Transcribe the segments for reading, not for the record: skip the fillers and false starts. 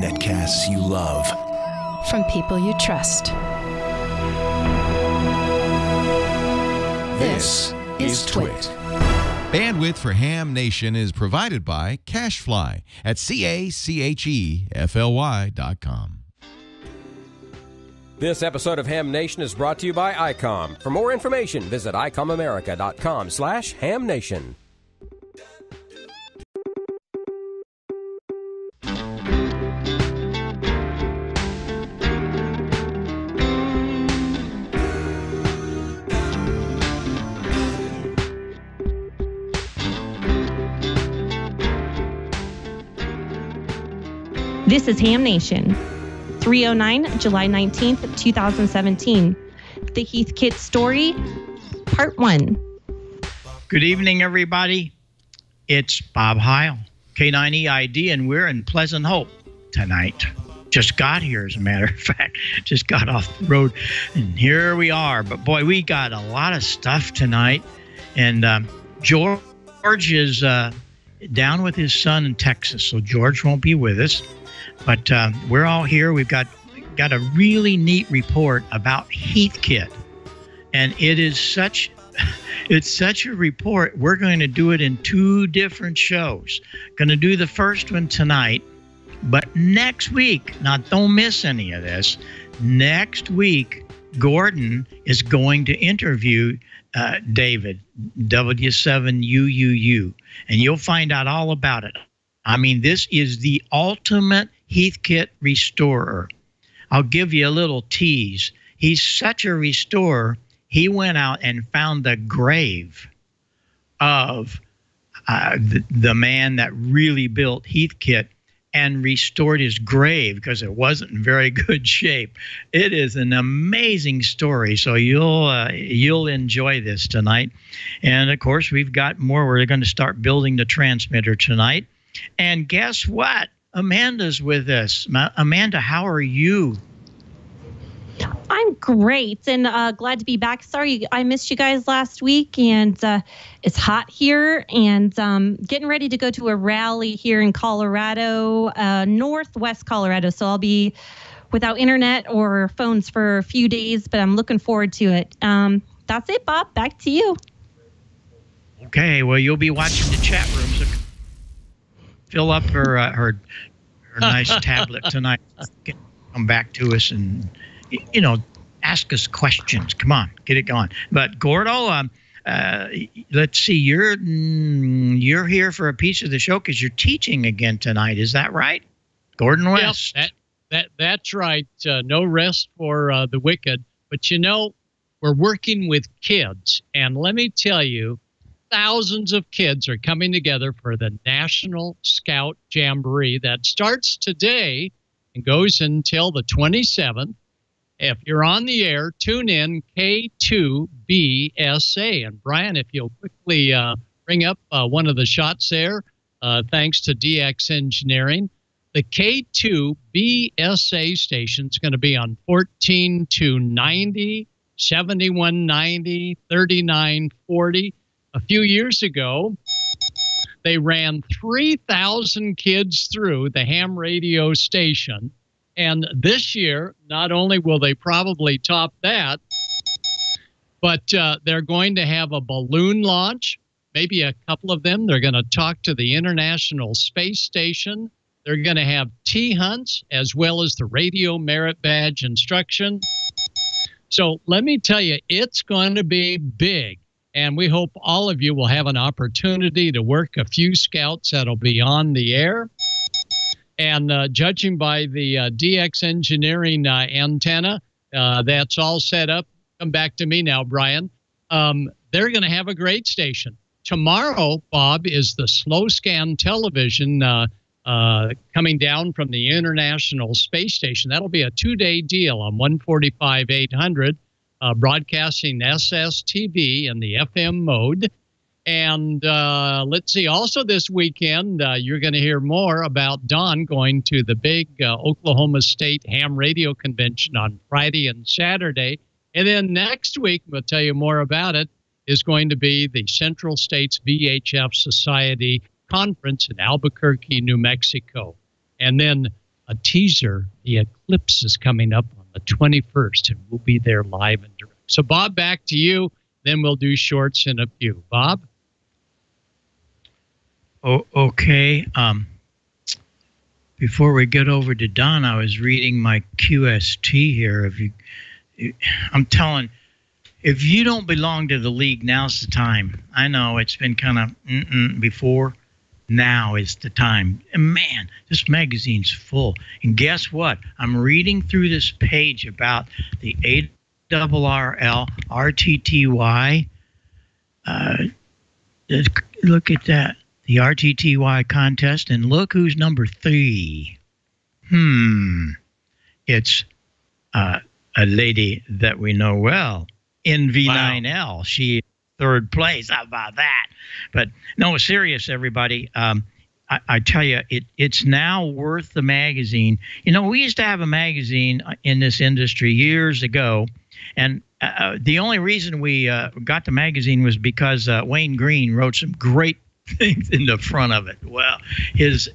Netcasts you love. From people you trust. This is Twit. Bandwidth for Ham Nation is provided by CacheFly at CACHEFLY.com. This episode of Ham Nation is brought to you by ICOM. For more information, visit ICOMAmerica.com/HamNation. This is Ham Nation. 309, July 19th, 2017. The Heathkit Story, Part 1. Good evening, everybody. It's Bob Heil, K9EID, and we're in Pleasant Hope tonight. Just got here, as a matter of fact. Just got off the road, and here we are. But, boy, we got a lot of stuff tonight. And George is down with his son in Texas, so George won't be with us. But we're all here. We've got a really neat report about Heathkit, and it's such a report. We're going to do it in 2 different shows. Going to do the first one tonight, but next week. Now, don't miss any of this. Next week, Gordon is going to interview David W7UUU, and you'll find out all about it. I mean, this is the ultimate Heathkit restorer. I'll give you a little tease. He's such a restorer, he went out and found the grave of the man that really built Heathkit and restored his grave because it wasn't in very good shape. It is an amazing story, so you'll enjoy this tonight. And, of course, we've got more. We're going to start building the transmitter tonight. And guess what? Amanda's with us. Amanda, how are you? I'm great and glad to be back. Sorry I missed you guys last week, and it's hot here, and getting ready to go to a rally here in Colorado, northwest Colorado. So I'll be without internet or phones for a few days, but I'm looking forward to it. That's it, Bob. Back to you. Okay, well, you'll be watching the chat room, so fill up her nice tablet tonight. Come back to us and, ask us questions. Come on, get it going. But Gordo, let's see. You're here for a piece of the show because you're teaching again tonight. Is that right, Gordon West? Yep, that's right. No rest for the wicked. But we're working with kids, and let me tell you, thousands of kids are coming together for the National Scout Jamboree that starts today and goes until the 27th. If you're on the air, tune in K2BSA. And Brian, if you'll quickly bring up one of the shots there, thanks to DX Engineering. The K2BSA station is going to be on 14290, 7190, 3940. A few years ago, they ran 3,000 kids through the ham radio station. And this year, not only will they probably top that, but they're going to have a balloon launch, maybe a couple of them. They're going to talk to the International Space Station. They're going to have tea hunts as well as the radio merit badge instruction. So let me tell you, it's going to be big. And we hope all of you will have an opportunity to work a few scouts that'll be on the air. And judging by the DX Engineering antenna, that's all set up. Come back to me now, Brian. They're going to have a great station. Tomorrow, Bob, is the slow scan television coming down from the International Space Station. That'll be a 2-day deal on 145-800. Broadcasting SSTV in the FM mode. And let's see, also this weekend, you're going to hear more about Don going to the big Oklahoma State Ham Radio Convention on Friday and Saturday. And then next week, we'll tell you more about it, is going to be the Central States VHF Society conference in Albuquerque, New Mexico. And then a teaser, the eclipse is coming up on the 21st, and we'll be there live and direct. So, Bob, back to you. Then we'll do shorts in a few. Bob? Oh, okay. Before we get over to Don, I was reading my QST here. I'm telling, if you don't belong to the league, now's the time. I know it's been kind of before. Now is the time. And man, this magazine's full. And guess what? I'm reading through this page about the ARRL RTTY. Look at that. The RTTY contest, and look who's number 3. It's a lady that we know well, NV9L. Wow. She third place. How about that? But no, serious, everybody. I tell you, it's now worth the magazine. You know, we used to have a magazine in this industry years ago, and the only reason we got the magazine was because Wayne Green wrote some great things in the front of it. Well, his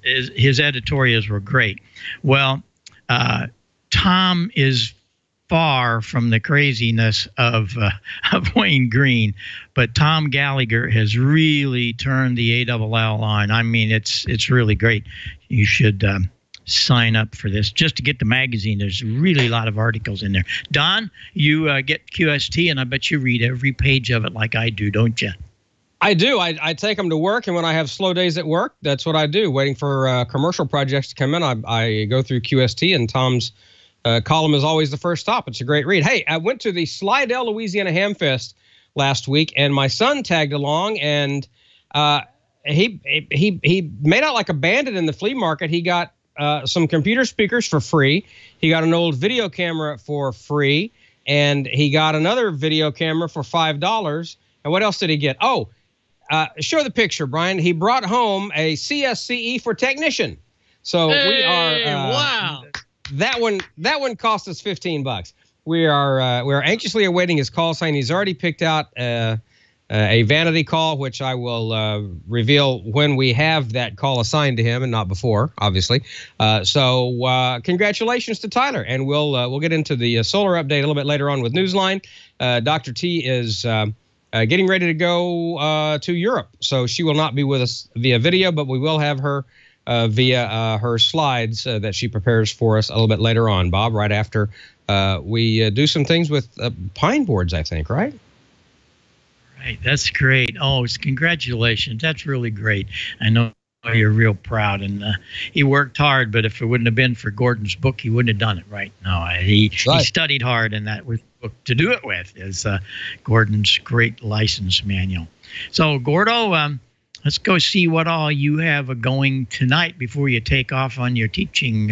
editorials were great. Well, Tom is far from the craziness of Wayne Green, but Tom Gallagher has really turned the ALL on. I mean, it's really great. You should sign up for this just to get the magazine. There's really a lot of articles in there. Don, you get QST, and I bet you read every page of it like I do, don't you? I do. I take them to work, and when I have slow days at work, that's what I do. Waiting for commercial projects to come in, I go through QST, and Tom's column is always the first stop. It's a great read. Hey, I went to the Slidell, Louisiana Hamfest last week, and my son tagged along, and he made out like a bandit in the flea market. He got some computer speakers for free. He got an old video camera for free, and he got another video camera for $5. And what else did he get? Oh, show the picture, Brian. He brought home a CSCE for technician. So we are wow. That one cost us $15. We are anxiously awaiting his call sign. He's already picked out a vanity call, which I will reveal when we have that call assigned to him, and not before, obviously. So congratulations to Tyler, and we'll get into the solar update a little bit later on with Newsline. Dr. T is getting ready to go to Europe, so she will not be with us via video, but we will have her via her slides that she prepares for us a little bit later on, Bob, right after we do some things with pine boards, I think, right? Right, that's great. Oh, congratulations. That's really great. I know you're real proud, and he worked hard, but if it wouldn't have been for Gordon's book, he wouldn't have done it, right? No, he studied hard, and that was the book to do it with is Gordon's great license manual. So, Gordo, let's go see what all you have going tonight before you take off on your teaching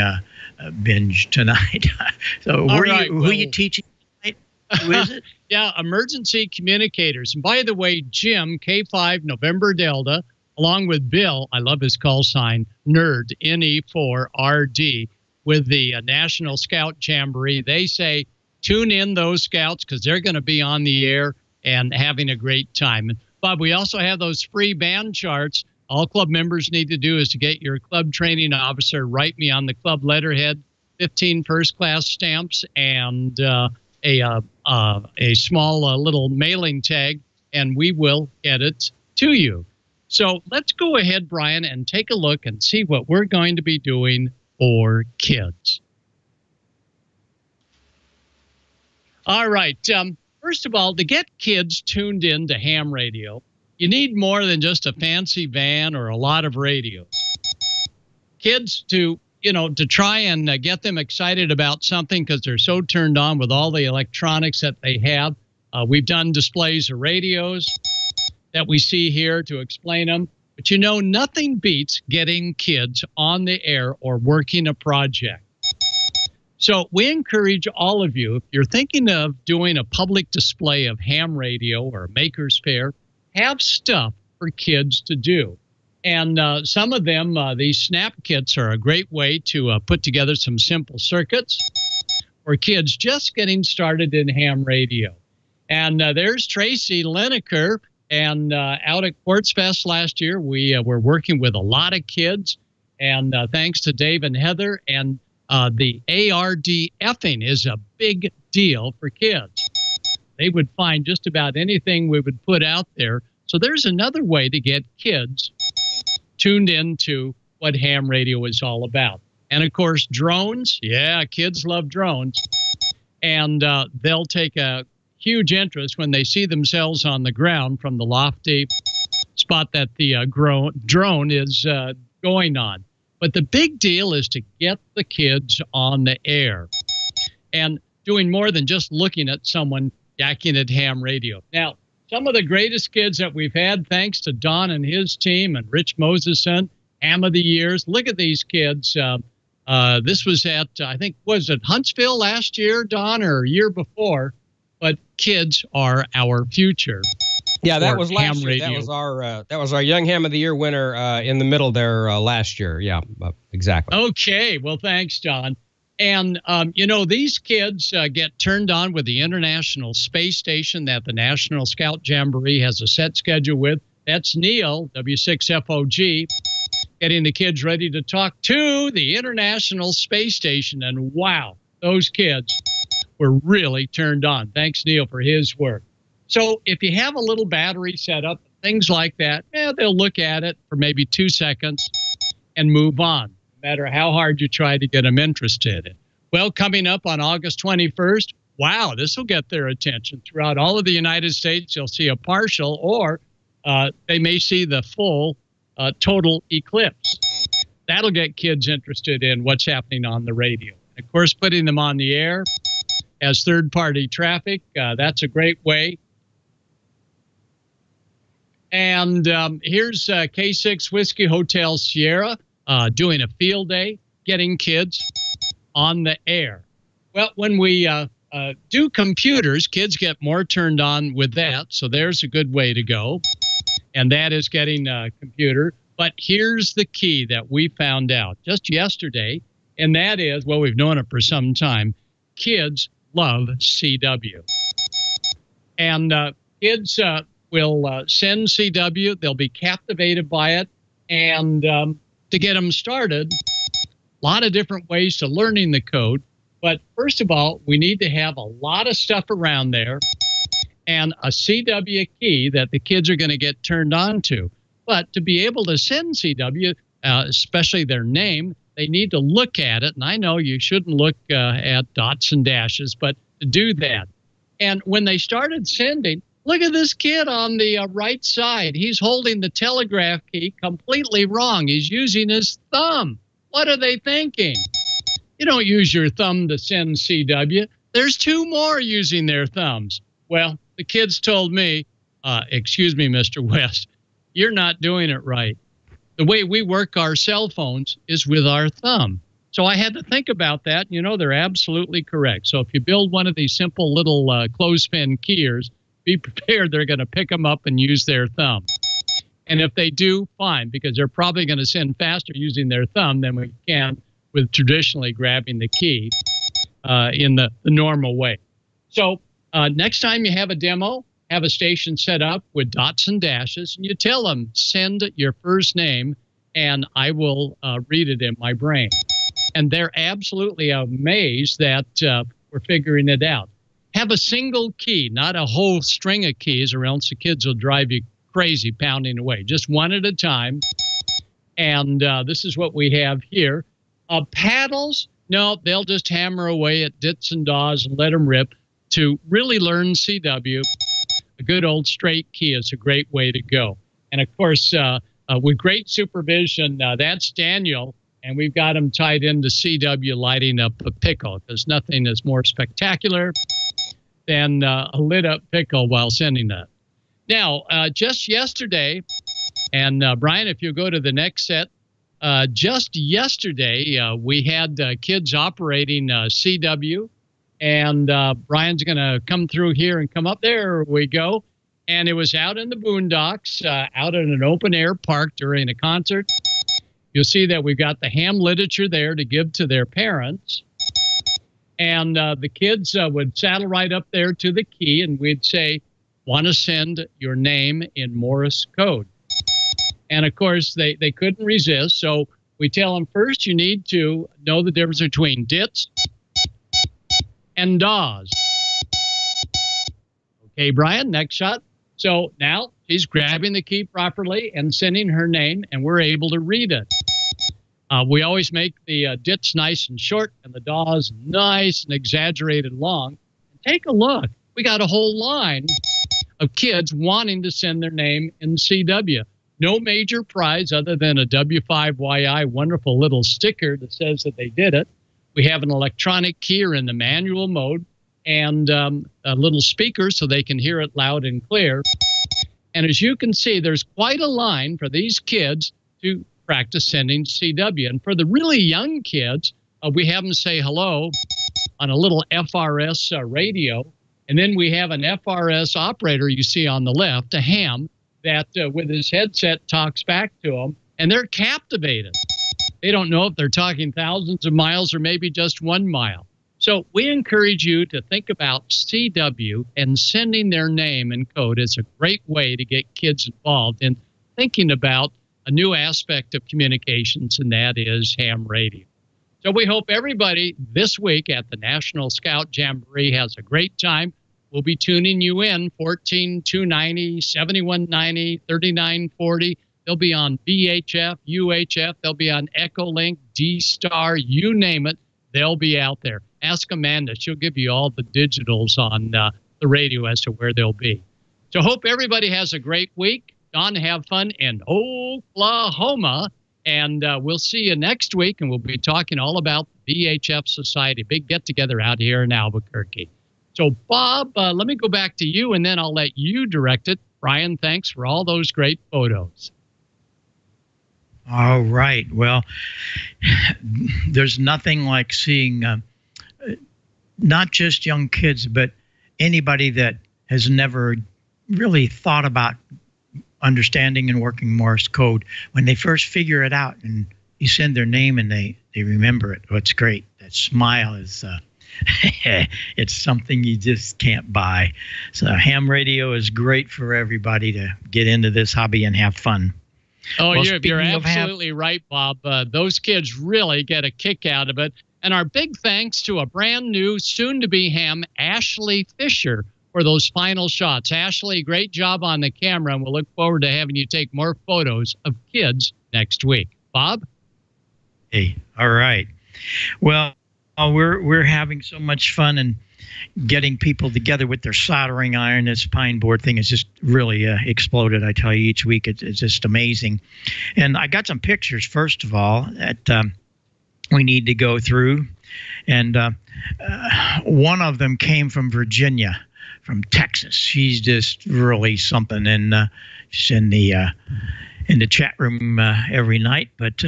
binge tonight. So, who are you teaching tonight? Who is it? Yeah, emergency communicators. And by the way, Jim, K5 November Delta, along with Bill, I love his call sign, Nerd, NE4RD, with the National Scout Jamboree. They say, tune in those scouts because they're going to be on the air and having a great time. And Bob, we also have those free band charts. All club members need to do is to get your club training officer, write me on the club letterhead, 15 first-class stamps, and a small little mailing tag, and we will get it to you. So let's go ahead, Brian, and take a look and see what we're going to be doing for kids. All right. First of all, to get kids tuned in to ham radio, you need more than just a fancy van or a lot of radios. Kids to try and get them excited about something because they're so turned on with all the electronics that they have. We've done displays of radios that we see here to explain them. But nothing beats getting kids on the air or working a project. So we encourage all of you, if you're thinking of doing a public display of ham radio or a maker's fair, have stuff for kids to do. And some of them, these snap kits are a great way to put together some simple circuits for kids just getting started in ham radio. And there's Tracy Lineker And out at Quartz Fest last year, we were working with a lot of kids. And thanks to Dave and Heather, and the ARDFing is a big deal for kids. They would find just about anything we would put out there. So there's another way to get kids tuned into what ham radio is all about. And of course, drones. Yeah, kids love drones. And they'll take a huge interest when they see themselves on the ground from the lofty spot that the drone is going on. But the big deal is to get the kids on the air and doing more than just looking at someone yakking at ham radio. Now, some of the greatest kids that we've had, thanks to Don and his team and Rich Moseson, Ham of the Years. Look at these kids. This was at, I think, was it Huntsville last year, Don, or a year before? But kids are our future. Yeah, that was last year. Radio. That was our Young Ham of the Year winner in the middle there last year. Yeah, exactly. Okay, well, thanks, Don. And, you know, these kids get turned on with the International Space Station that the National Scout Jamboree has a set schedule with. That's Neil, W6FOG, getting the kids ready to talk to the International Space Station. And wow, those kids were really turned on. Thanks, Neil, for his work. So if you have a little battery set up, things like that, they'll look at it for maybe 2 seconds and move on, no matter how hard you try to get them interested. Well, coming up on August 21st, wow, this will get their attention. Throughout all of the United States, you'll see a partial, or they may see the full total eclipse. That'll get kids interested in what's happening on the radio. Of course, putting them on the air as third-party traffic, that's a great way. And here's K6 Whiskey Hotel Sierra doing a field day, getting kids on the air. Well, when we do computers, kids get more turned on with that. So there's a good way to go. And that is getting a computer. But here's the key that we found out just yesterday. And that is, well, we've known it for some time. Kids love CW. And kids will send CW. They'll be captivated by it. And to get them started, a lot of different ways to learning the code. But first of all, we need to have a lot of stuff around there and a CW key that the kids are going to get turned on to. But to be able to send CW, especially their name, they need to look at it. And I know you shouldn't look at dots and dashes, but to do that. And when they started sending, look at this kid on the right side. He's holding the telegraph key completely wrong. He's using his thumb. What are they thinking? You don't use your thumb to send CW. There's two more using their thumbs. Well, the kids told me, excuse me, Mr. West, you're not doing it right. The way we work our cell phones is with our thumb. So I had to think about that. You know, they're absolutely correct. So if you build one of these simple little clothespin keyers, be prepared they're going to pick them up and use their thumb. And if they do, fine, because they're probably going to send faster using their thumb than we can with traditionally grabbing the key in the normal way. So next time you have a demo, have a station set up with dots and dashes, and you tell them, send your first name, and I will read it in my brain. And they're absolutely amazed that we're figuring it out. Have a single key, not a whole string of keys, or else the kids will drive you crazy pounding away. Just one at a time. And this is what we have here. Paddles, no, they'll just hammer away at dits and daws and let them rip. To really learn CW, a good old straight key is a great way to go. And of course, with great supervision, that's Daniel, and we've got him tied into CW lighting up a pickle, because nothing is more spectacular than a lit up pickle while sending that. Now, just yesterday, and Brian, if you go to the next set, just yesterday, we had kids operating CW, and Brian's going to come through here and come up. There we go. And it was out in the boondocks, out in an open air park during a concert. You'll see that we've got the ham literature there to give to their parents. And the kids would saddle right up there to the key, and we'd say, want to send your name in Morse code. And of course, they couldn't resist. So we tell them first, you need to know the difference between dits and DAWs. Okay, Brian, next shot. So now she's grabbing the key properly and sending her name, and we're able to read it. We always make the dits nice and short and the DAWs nice and exaggerated long. Take a look. We got a whole line of kids wanting to send their name in CW. No major prize other than a W5YI wonderful little sticker that says that they did it. We have an electronic keyer in the manual mode and a little speaker so they can hear it loud and clear. And as you can see, there's quite a line for these kids to practice sending CW. And for the really young kids, we have them say hello on a little FRS radio. And then we have an FRS operator you see on the left, a ham, that with his headset talks back to them. And they're captivated. They don't know if they're talking thousands of miles or maybe just 1 mile. So we encourage you to think about CW, and sending their name and code is a great way to get kids involved in thinking about a new aspect of communications, and that is ham radio. So we hope everybody this week at the National Scout Jamboree has a great time. We'll be tuning you in, 14290, 7190, 3940. They'll be on VHF, UHF. They'll be on Echolink, D-Star, you name it. They'll be out there. Ask Amanda. She'll give you all the digitals on the radio as to where they'll be. So hope everybody has a great week. Don, have fun in Oklahoma. And we'll see you next week, and we'll be talking all about the VHF Society. Big get-together out here in Albuquerque. So, Bob, let me go back to you, and then I'll let you direct it. Brian, thanks for all those great photos. All right. Well, there's nothing like seeing not just young kids, but anybody that has never really thought about understanding and working Morse code. When they first figure it out and you send their name and they remember it, what's great. That smile is it's something you just can't buy. So ham radio is great for everybody to get into this hobby and have fun. Oh, Well, you're absolutely right, Bob. Those kids really get a kick out of it. And our big thanks to a brand new, soon-to-be ham, Ashley Fisher, for those final shots. Ashley, great job on the camera, and we'll look forward to having you take more photos of kids next week. Bob? Hey, all right. Well, we're having so much fun and getting people together with their soldering iron. This pine board thing has just really exploded. I tell you, each week it's just amazing. And I got some pictures, first of all, that we need to go through. And one of them came from Virginia, from Texas. She's just really something, and she's in the chat room every night. But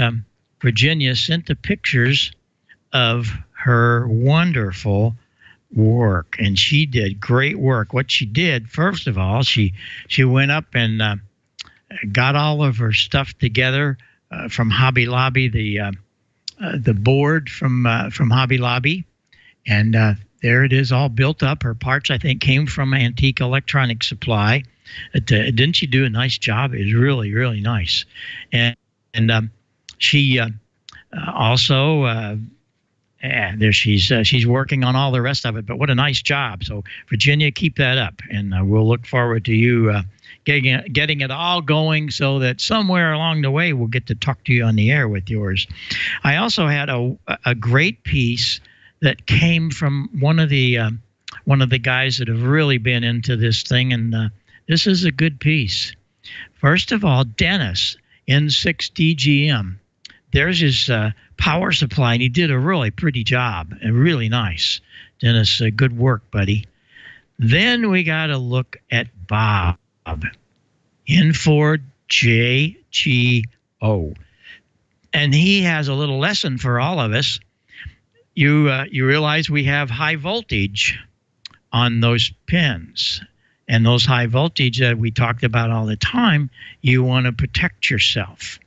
Virginia sent the pictures of her wonderful work, and she did great work. What she did, first of all, she went up and got all of her stuff together from Hobby Lobby, the board from Hobby Lobby, and there it is, all built up. Her parts, I think, came from Antique Electronic Supply. Didn't she do a nice job? It was really, really nice. And she also, there she's working on all the rest of it. But what a nice job. So, Virginia, keep that up. And we'll look forward to you getting it all going, so that somewhere along the way we'll get to talk to you on the air with yours. I also had a great piece that came from one of the guys that have really been into this thing, and this is a good piece. First of all, Dennis, N6DGM. There's his power supply, and he did a really pretty job, and really nice. Dennis, good work, buddy. Then we got to look at Bob, N4JGO, and he has a little lesson for all of us. You realize we have high voltage on those pins, and those high voltage that we talked about all the time, you want to protect yourself.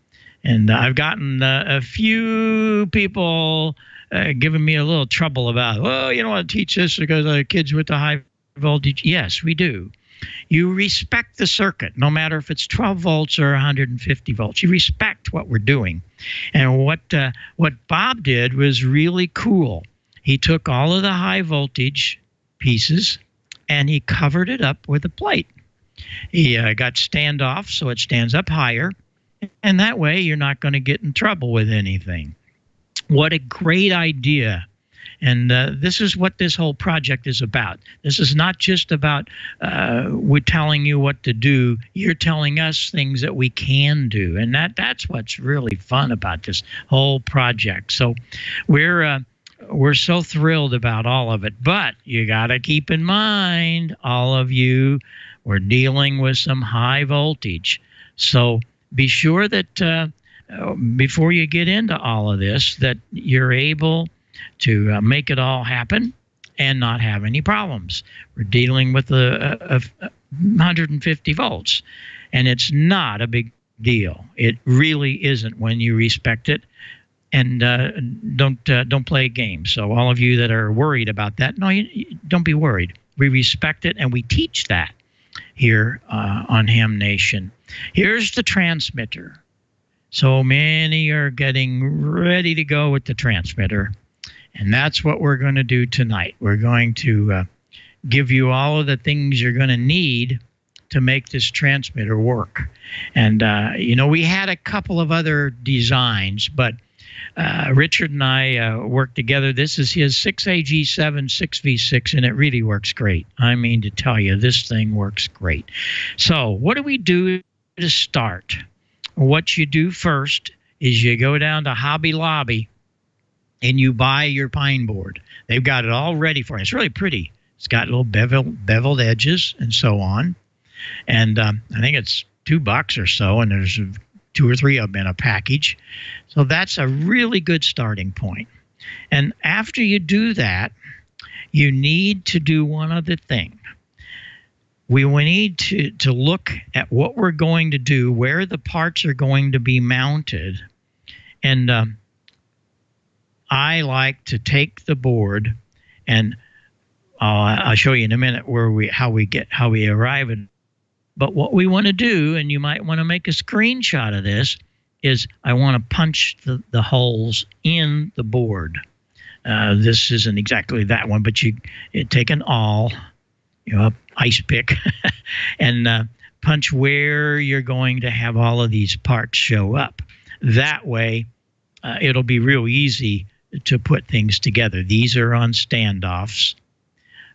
And I've gotten a few people giving me a little trouble about, oh, you don't want to teach this because kids with the high voltage. Yes, we do. You respect the circuit, no matter if it's 12 volts or 150 volts. You respect what we're doing. And what Bob did was really cool. He took all of the high voltage pieces and he covered it up with a plate. He got standoff so it stands up higher, and that way you're not going to get in trouble with anything. What a great idea. And this is what this whole project is about. This is not just about we're telling you what to do. You're telling us things that we can do. And that's what's really fun about this whole project. So we're so thrilled about all of it. But you got to keep in mind, all of you, we're dealing with some high voltage. So be sure that before you get into all of this, that you're able to make it all happen and not have any problems. We're dealing with a 150 volts, and it's not a big deal. It really isn't when you respect it. And don't play games. So all of you that are worried about that, no, don't be worried. We respect it, and we teach that here on Ham Nation. Here's the transmitter. So many are getting ready to go with the transmitter, and that's what we're going to do tonight. We're going to give you all of the things you're going to need to make this transmitter work. And, we had a couple of other designs, but Richard and I worked together. This is his 6AG7 6V6, and it really works great. I mean to tell you, this thing works great. So what do we do to start? What you do first is you go down to Hobby Lobby and you buy your pine board. They've got it all ready for you. It's really pretty. It's got little beveled edges and so on. And I think it's $2 or so, and there's 2 or 3 of them in a package. So that's a really good starting point. And after you do that, you need to do one other thing. We need to look at what we're going to do, where the parts are going to be mounted. And I like to take the board, and I'll show you in a minute how we arrive at. But what we want to do, and you might want to make a screenshot of this, is I want to punch the holes in the board. This isn't exactly that one, but you take an awl, ice pick, and punch where you're going to have all of these parts show up. That way, it'll be real easy to put things together. These are on standoffs,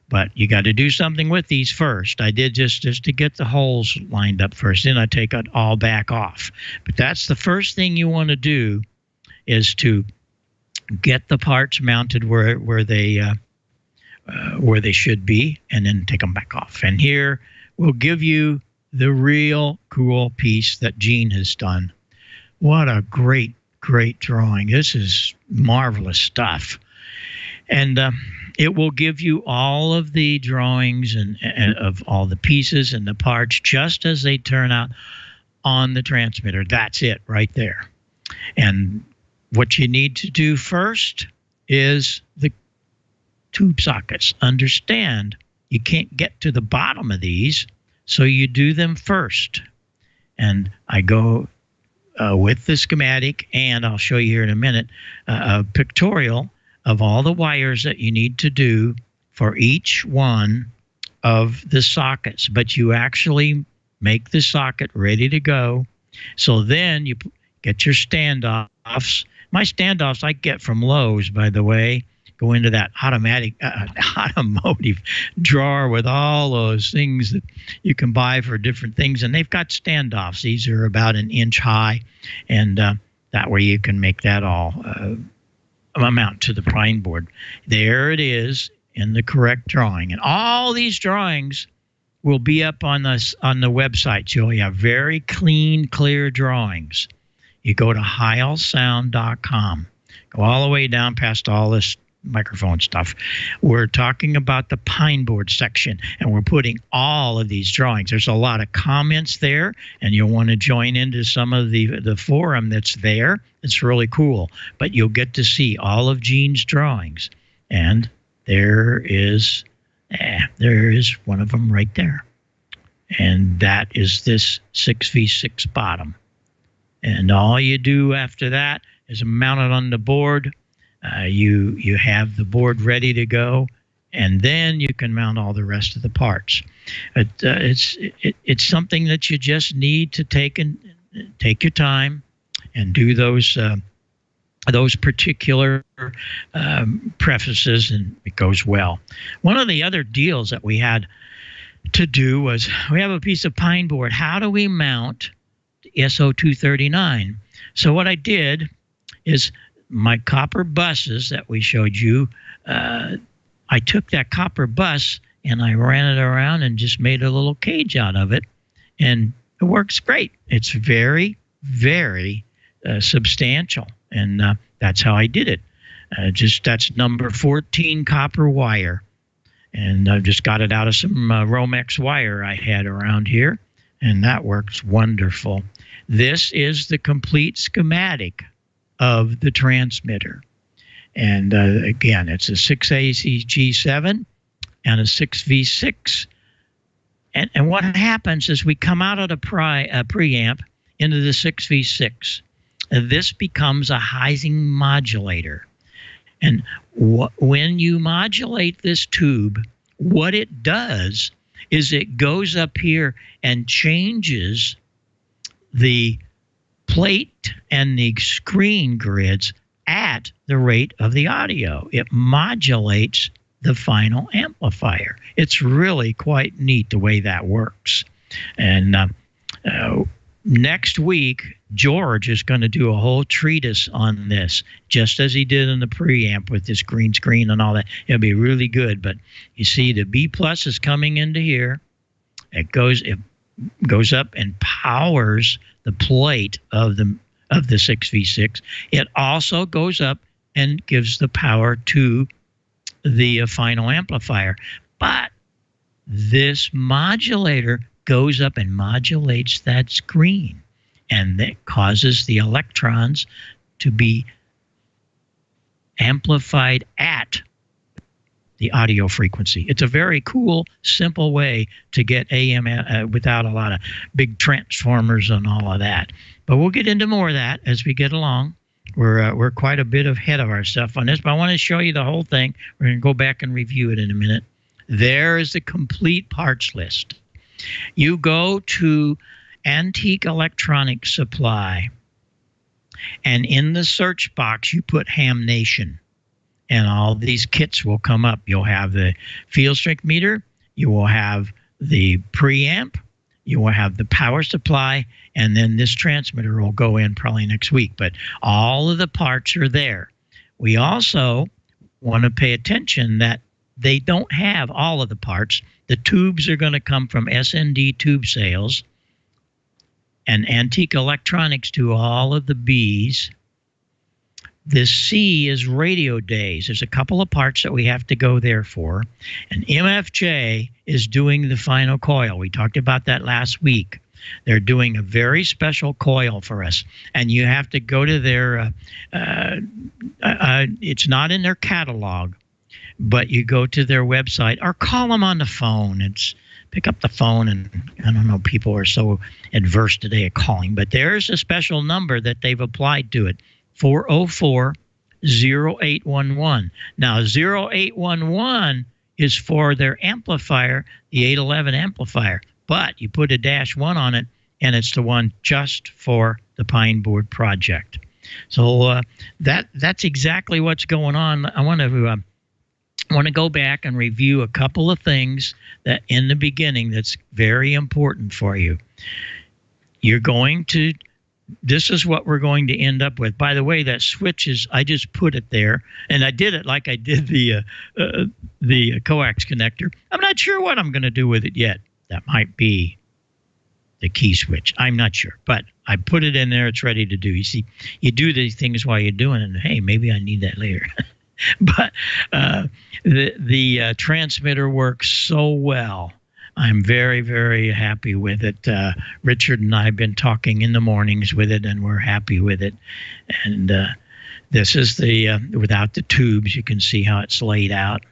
but you got to do something with these first. I did just to get the holes lined up first. Then I take it all back off. But that's the first thing you want to do, is to get the parts mounted where they should be, and then take them back off. And here we'll give you the real cool piece that Gene has done. What a great drawing. This is marvelous stuff. And it will give you all of the drawings and of all the pieces and the parts just as they turn out on the transmitter. That's it right there. And what you need to do first is the tube sockets. Understand, you can't get to the bottom of these, so you do them first. And I go with the schematic, and I'll show you here in a minute, a pictorial of all the wires that you need to do for each one of the sockets. But you actually make the socket ready to go. So then you get your standoffs. My standoffs I get from Lowe's, by the way. Go into that automotive drawer with all those things that you can buy for different things. And they've got standoffs. These are about 1 inch high. And that way you can make that all amount to the pine board. There it is in the correct drawing. And all these drawings will be up on the website. So you have very clean, clear drawings. You go to heilsound.com. Go all the way down past all this microphone stuff. We're talking about the pine board section, and we're putting all of these drawings. There's a lot of comments there, and you'll want to join into some of the forum that's there. It's really cool. But you'll get to see all of Gene's drawings, and there is one of them right there. And that is this 6v6 bottom. And all you do after that is mount it on the board. You have the board ready to go, and then you can mount all the rest of the parts. It's something that you just need to take your time and do those particular prefaces, and it goes well. One of the other deals that we had to do was, we have a piece of pine board. How do we mount SO239? So what I did is, my copper buses that we showed you, I took that copper bus and I ran it around and just made a little cage out of it, and it works great. It's very, very substantial, and that's how I did it. That's number 14 copper wire, and I just got it out of some Romex wire I had around here, and that works wonderful. This is the complete schematic of the transmitter. And again, it's a 6ACG7 and a 6V6. And what happens is, we come out of the preamp into the 6V6. This becomes a Heising modulator. And when you modulate this tube, what it does is it goes up here and changes the plate and the screen grids at the rate of the audio. It modulates the final amplifier. It's really quite neat the way that works. And next week, George is going to do a whole treatise on this, just as he did in the preamp with this green screen and all that. It'll be really good. But you see, the B plus is coming into here. It goes up and powers the plate of the 6V6. It also goes up and gives the power to the final amplifier. But this modulator goes up and modulates that screen, and that causes the electrons to be amplified at the audio frequency. It's a very cool, simple way to get AM without a lot of big transformers and all of that. But we'll get into more of that as we get along. We're quite a bit ahead of our stuff on this, but I want to show you the whole thing. We're going to go back and review it in a minute. There is the complete parts list. You go to Antique Electronics Supply, and in the search box, you put Ham Nation, and all these kits will come up. You'll have the field strength meter, you will have the preamp, you will have the power supply, and then this transmitter will go in probably next week. But all of the parts are there. We also want to pay attention that they don't have all of the parts. The tubes are going to come from SND Tube Sales, and Antique Electronics do all of the Bs. The C is Radio Days. There's a couple of parts that we have to go there for. And MFJ is doing the final coil. We talked about that last week. They're doing a very special coil for us. And you have to go to their, it's not in their catalog, but you go to their website or call them on the phone. Pick up the phone, and I don't know, people are so adverse today at calling, but there's a special number that they've applied to it. 404-0811. Now, 0811 is for their amplifier, the 811 amplifier, but you put a -1 on it, and it's the one just for the Pine Board project. So that's exactly what's going on. I want to go back and review a couple of things that in the beginning that's very important for you. This is what we're going to end up with. By the way, that switch is, I just put it there, and I did it like I did the coax connector. I'm not sure what I'm going to do with it yet. That might be the key switch. I'm not sure, but I put it in there. It's ready to do. You see, you do these things while you're doing it, and hey, maybe I need that later. But the transmitter works so well. I'm very, very happy with it. Richard and I have been talking in the mornings with it, and we're happy with it. And this is the without the tubes. You can see how it's laid out,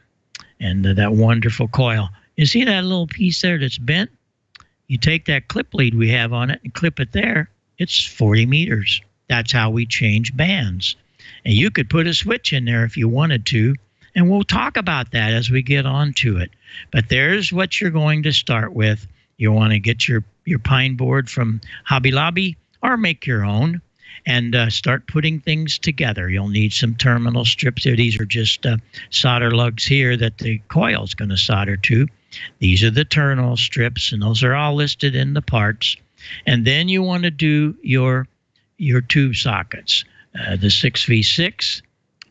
and that wonderful coil. You see that little piece there that's bent? You take that clip lead we have on it and clip it there. It's 40 meters. That's how we change bands. And you could put a switch in there if you wanted to, and we'll talk about that as we get on to it. But there's what you're going to start with. You want to get your pine board from Hobby Lobby or make your own and start putting things together. You'll need some terminal strips there. These are just solder lugs here that the coil is going to solder to. These are the terminal strips, and those are all listed in the parts. And then you want to do your tube sockets, the 6V6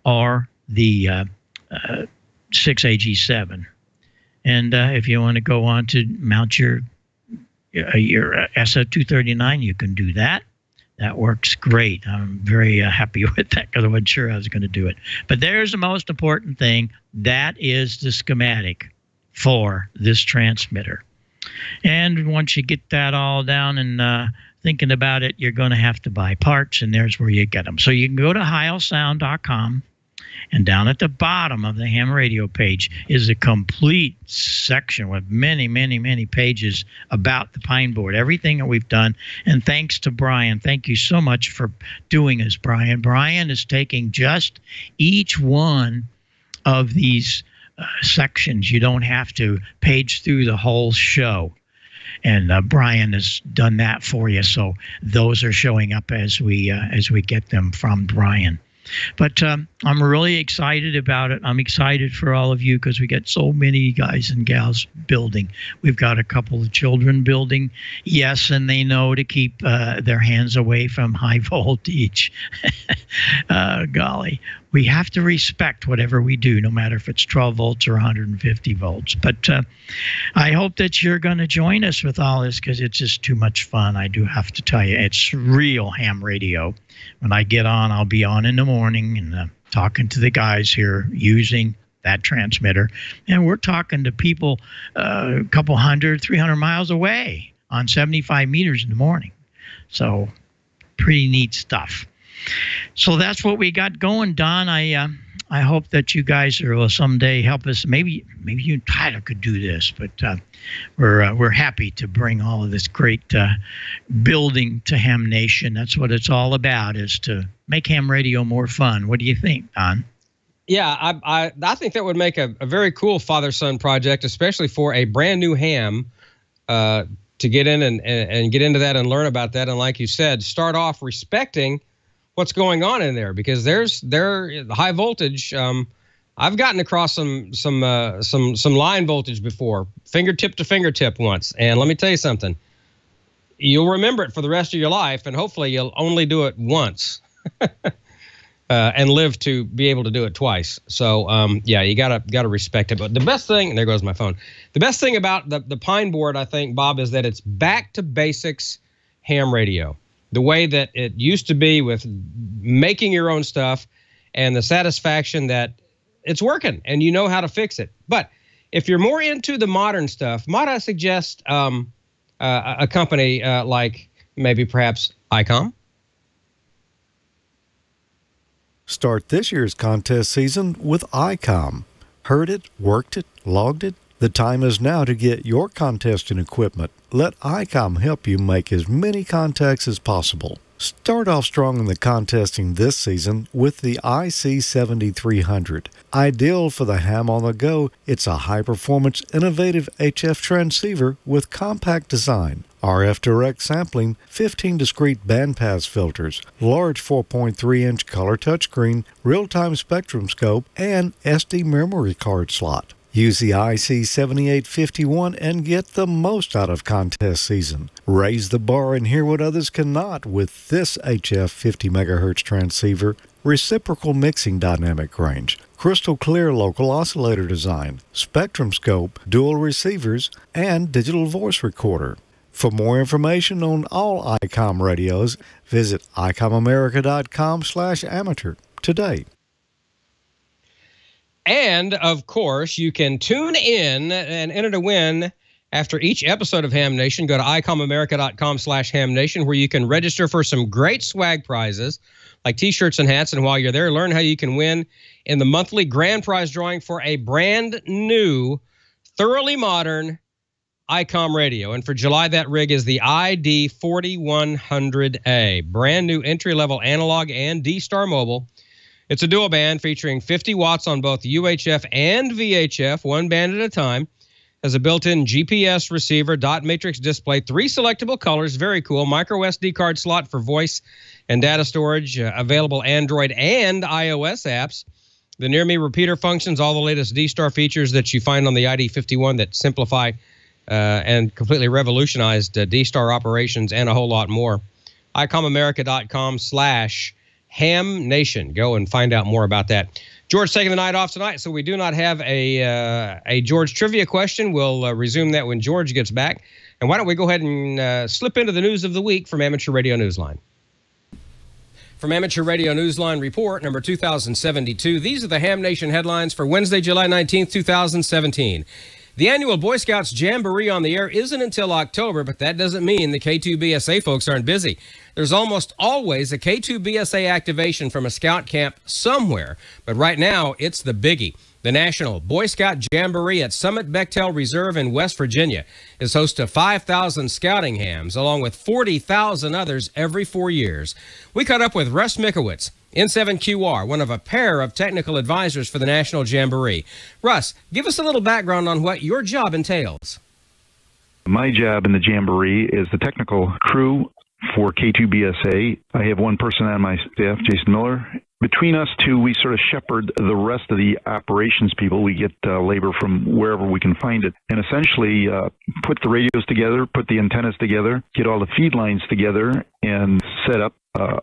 or the 6AG7. And if you want to go on to mount your SO239, you can do that. That works great. I'm very happy with that because I wasn't sure I was going to do it. But there's the most important thing. That is the schematic for this transmitter. And once you get that all down and thinking about it, you're going to have to buy parts, and there's where you get them. So you can go to heilsound.com, and down at the bottom of the ham radio page is a complete section with many, many, many pages about the pine board, everything that we've done. And thanks to Brian. Thank you so much for doing this, Brian. Brian is taking just each one of these sections. You don't have to page through the whole show. And Brian has done that for you. So those are showing up as we get them from Brian. But I'm really excited about it. I'm excited for all of you because we get so many guys and gals building. We've got a couple of children building. Yes, and they know to keep their hands away from high voltage. Golly, we have to respect whatever we do, no matter if it's 12 volts or 150 volts. But I hope that you're going to join us with all this because it's just too much fun. I do have to tell you, it's real ham radio. When I get on, I'll be on in the morning and talking to the guys here using that transmitter. And we're talking to people a couple 300 miles away on 75 meters in the morning. So pretty neat stuff. So that's what we got going, Don. I hope that you guys will someday help us. Maybe you and Tyler could do this, but we're happy to bring all of this great building to Ham Nation. That's what it's all about, is to make ham radio more fun. What do you think, Don? Yeah, I think that would make a very cool father-son project, especially for a brand new ham to get in and get into that and learn about that. And like you said, start off respecting what's going on in there, because there's high voltage. I've gotten across some line voltage before, fingertip to fingertip once, and let me tell you something. You'll remember it for the rest of your life, and hopefully you'll only do it once, and live to be able to do it twice. So yeah, you gotta respect it. But the best thing, and there goes my phone. The best thing about the pine board, I think, Bob, is that it's back to basics ham radio. The way that it used to be with making your own stuff and the satisfaction that it's working and you know how to fix it. But if you're more into the modern stuff, might I suggest a company like maybe perhaps ICOM? Start this year's contest season with ICOM. Heard it, worked it, logged it? The time is now to get your contesting equipment. Let ICOM help you make as many contacts as possible. Start off strong in the contesting this season with the IC7300. Ideal for the ham on the go, it's a high-performance, innovative HF transceiver with compact design, RF direct sampling, 15 discrete bandpass filters, large 4.3-inch color touchscreen, real-time spectrum scope, and SD memory card slot. Use the IC7851 and get the most out of contest season. Raise the bar and hear what others cannot with this HF 50 MHz transceiver, reciprocal mixing dynamic range, crystal clear local oscillator design, spectrum scope, dual receivers, and digital voice recorder. For more information on all ICOM radios, visit icomamerica.com/amateur today. And, of course, you can tune in and enter to win after each episode of Ham Nation. Go to icomamerica.com/hamnation, where you can register for some great swag prizes like T-shirts and hats. And while you're there, learn how you can win in the monthly grand prize drawing for a brand new, thoroughly modern ICOM radio. And for July, that rig is the ID 4100A, brand new entry-level analog and D-Star mobile. It's a dual band featuring 50 watts on both UHF and VHF, one band at a time. Has a built-in GPS receiver, dot matrix display, 3 selectable colors, very cool. Micro SD card slot for voice and data storage, available Android and iOS apps. The near me repeater functions, all the latest D-Star features that you find on the ID51 that simplify and completely revolutionized D-Star operations, and a whole lot more. ICOMAmerica.com/Ham Nation. Go and find out more about that. George taking the night off tonight, so we do not have a George trivia question. We'll resume that when George gets back. And why don't we go ahead and slip into the news of the week from Amateur Radio Newsline. From Amateur Radio Newsline Report, number 2072, these are the Ham Nation headlines for Wednesday, July 19th, 2017. The annual Boy Scouts Jamboree on the air isn't until October, but that doesn't mean the K2BSA folks aren't busy. There's almost always a K2BSA activation from a scout camp somewhere, but right now it's the biggie. The National Boy Scout Jamboree at Summit Bechtel Reserve in West Virginia is host to 5,000 scouting hams, along with 40,000 others every 4 years. We caught up with Russ Mikowitz, N7QR, one of a pair of technical advisors for the National Jamboree. Russ, give us a little background on what your job entails. My job in the Jamboree is the technical crew for K2BSA. I have one person on my staff, Jason Miller. Between us two, we sort of shepherd the rest of the operations people. We get labor from wherever we can find it, and essentially put the radios together, put the antennas together, get all the feed lines together, and set up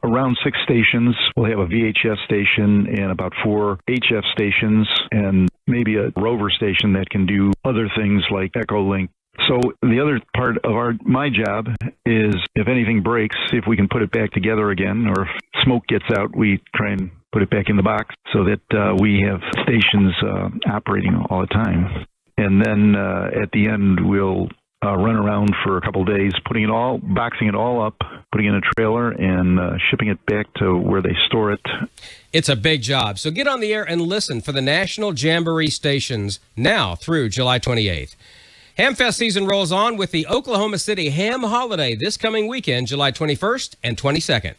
around 6 stations. We'll have a VHF station and about 4 HF stations, and maybe a rover station that can do other things like Echolink. So the other part of my job is, if anything breaks, see if we can put it back together again, or if smoke gets out, we try and put it back in the box so that we have stations operating all the time. And then at the end, we'll run around for a couple of days, boxing it all up, putting it in a trailer, and shipping it back to where they store it. It's a big job. So get on the air and listen for the National Jamboree stations now through July 28th. Hamfest season rolls on with the Oklahoma City Ham Holiday this coming weekend, July 21st and 22nd.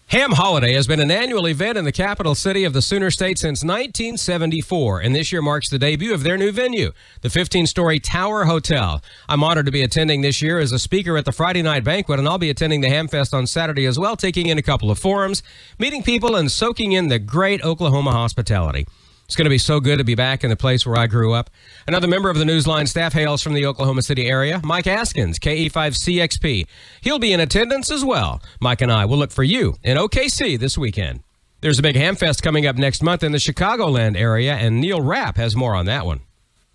Ham Holiday has been an annual event in the capital city of the Sooner State since 1974, and this year marks the debut of their new venue, the 15-story Tower Hotel. I'm honored to be attending this year as a speaker at the Friday night banquet, and I'll be attending the Hamfest on Saturday as well, taking in a couple of forums, meeting people, and soaking in the great Oklahoma hospitality. It's going to be so good to be back in the place where I grew up. Another member of the Newsline staff hails from the Oklahoma City area, Mike Askins, KE5CXP. He'll be in attendance as well. Mike and I will look for you in OKC this weekend. There's a big Hamfest coming up next month in the Chicagoland area, and Neil Rapp has more on that one.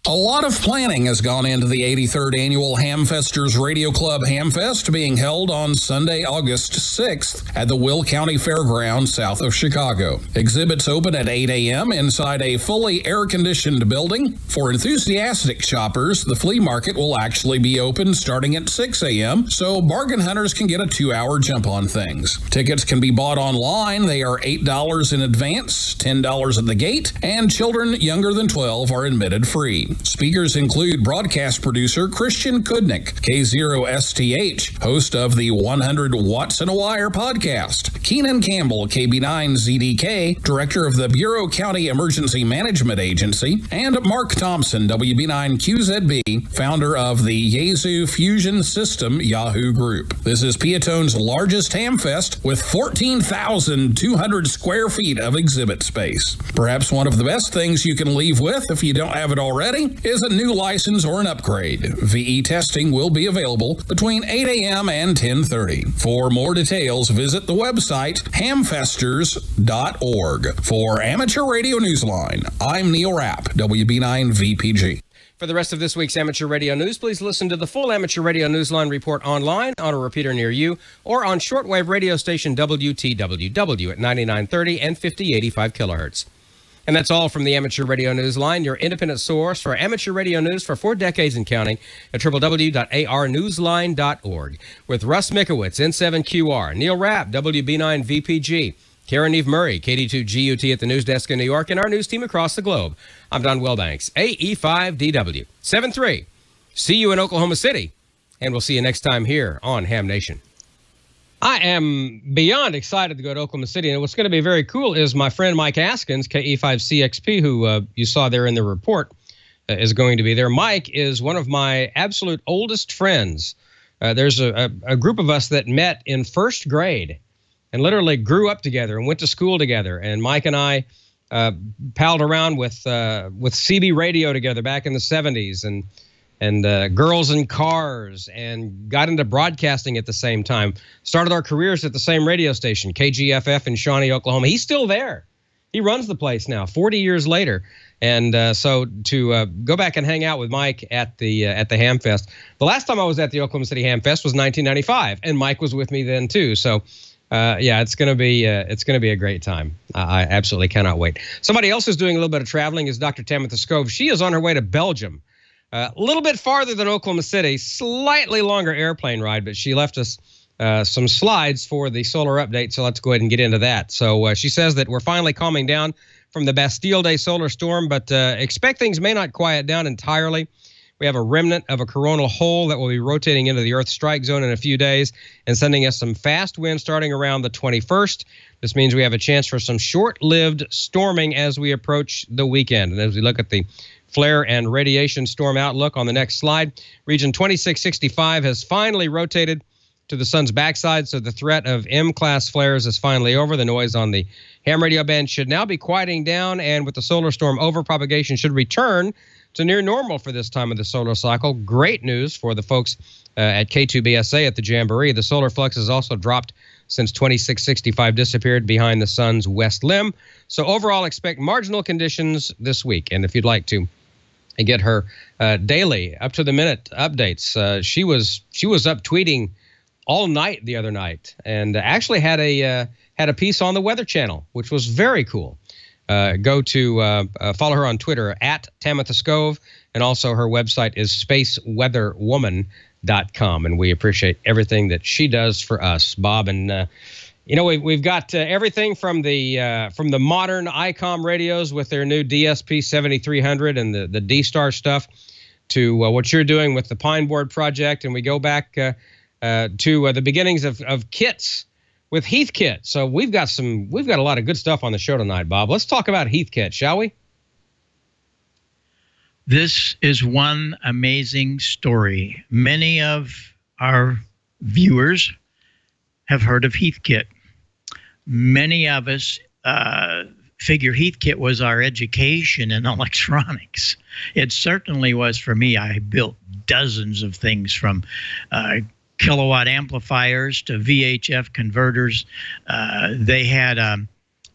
A lot of planning has gone into the 83rd Annual Hamfesters Radio Club Hamfest, being held on Sunday, August 6th at the Will County Fairgrounds south of Chicago. Exhibits open at 8 a.m. inside a fully air-conditioned building. For enthusiastic shoppers, the flea market will actually be open starting at 6 a.m., so bargain hunters can get a 2-hour jump on things. Tickets can be bought online. They are $8 in advance, $10 at the gate, and children younger than 12 are admitted free. Speakers include broadcast producer Christian Kudnick, K0STH, host of the 100 Watts in a Wire podcast, Keenan Campbell, KB9ZDK, director of the Bureau County Emergency Management Agency, and Mark Thompson, WB9QZB, founder of the Yazoo Fusion System Yahoo Group. This is Peatone's largest Hamfest with 14,200 square feet of exhibit space. Perhaps one of the best things you can leave with, if you don't have it already, is a new license or an upgrade. VE testing will be available between 8 a.m. and 10:30. For more details, visit the website hamfesters.org. For Amateur Radio Newsline, I'm Neil Rapp, WB9VPG. For the rest of this week's Amateur Radio News, please listen to the full Amateur Radio Newsline report online, on a repeater near you, or on shortwave radio station WTWW at 9930 and 5085 kilohertz. And that's all from the Amateur Radio Newsline, your independent source for amateur radio news for 4 decades and counting at www.arnewsline.org. With Russ Mikowitz, N7QR, Neil Rapp, WB9VPG, Karen Eve Murray, KD2GUT at the news desk in New York, and our news team across the globe. I'm Don Welbanks, AE5DW. 7-3. see you in Oklahoma City, and we'll see you next time here on Ham Nation. I am beyond excited to go to Oklahoma City, and what's going to be very cool is my friend Mike Askins, KE5CXP, who you saw there in the report, is going to be there. Mike is one of my absolute oldest friends. There's a group of us that met in first grade and literally grew up together and went to school together. And Mike and I palled around with CB radio together back in the 70s and Girls in Cars, and got into broadcasting at the same time. Started our careers at the same radio station, KGFF in Shawnee, Oklahoma. He's still there. He runs the place now, 40 years later. And so to go back and hang out with Mike at the Hamfest. The last time I was at the Oklahoma City Hamfest was 1995, and Mike was with me then too. So yeah, it's gonna be a great time. I absolutely cannot wait. Somebody else who's doing a little bit of traveling is Dr. Tamitha Skov. She is on her way to Belgium. A little bit farther than Oklahoma City, slightly longer airplane ride, but she left us some slides for the solar update, so let's go ahead and get into that. So she says that we're finally calming down from the Bastille Day solar storm, but expect things may not quiet down entirely. We have a remnant of a coronal hole that will be rotating into the Earth strike zone in a few days and sending us some fast winds starting around the 21st. This means we have a chance for some short-lived storming as we approach the weekend. And as we look at the flare and radiation storm outlook on the next slide, region 2665 has finally rotated to the sun's backside, so the threat of M-class flares is finally over. The noise on the ham radio band should now be quieting down, and with the solar storm over, propagation should return to near normal for this time of the solar cycle. Great news for the folks at K2BSA at the Jamboree. The solar flux has also dropped since 2665 disappeared behind the sun's west limb. So overall, expect marginal conditions this week. And if you'd like to get her daily, up-to-the-minute updates, she was up tweeting all night the other night, and actually had a piece on the Weather Channel, which was very cool. Go to follow her on Twitter at Tamitha Skov, and also her website is spaceweatherwoman.com, and we appreciate everything that she does for us, Bob. And we've got everything from the modern ICOM radios with their new DSP 7300 and the D-Star stuff, to what you're doing with the Pine Board project, and we go back to the beginnings of kits with Heathkit. So we've got a lot of good stuff on the show tonight, Bob. Let's talk about Heathkit, shall we? This is one amazing story. Many of our viewers have heard of Heathkit. Many of us figure Heathkit was our education in electronics. It certainly was for me. I built dozens of things, from kilowatt amplifiers to VHF converters. They had a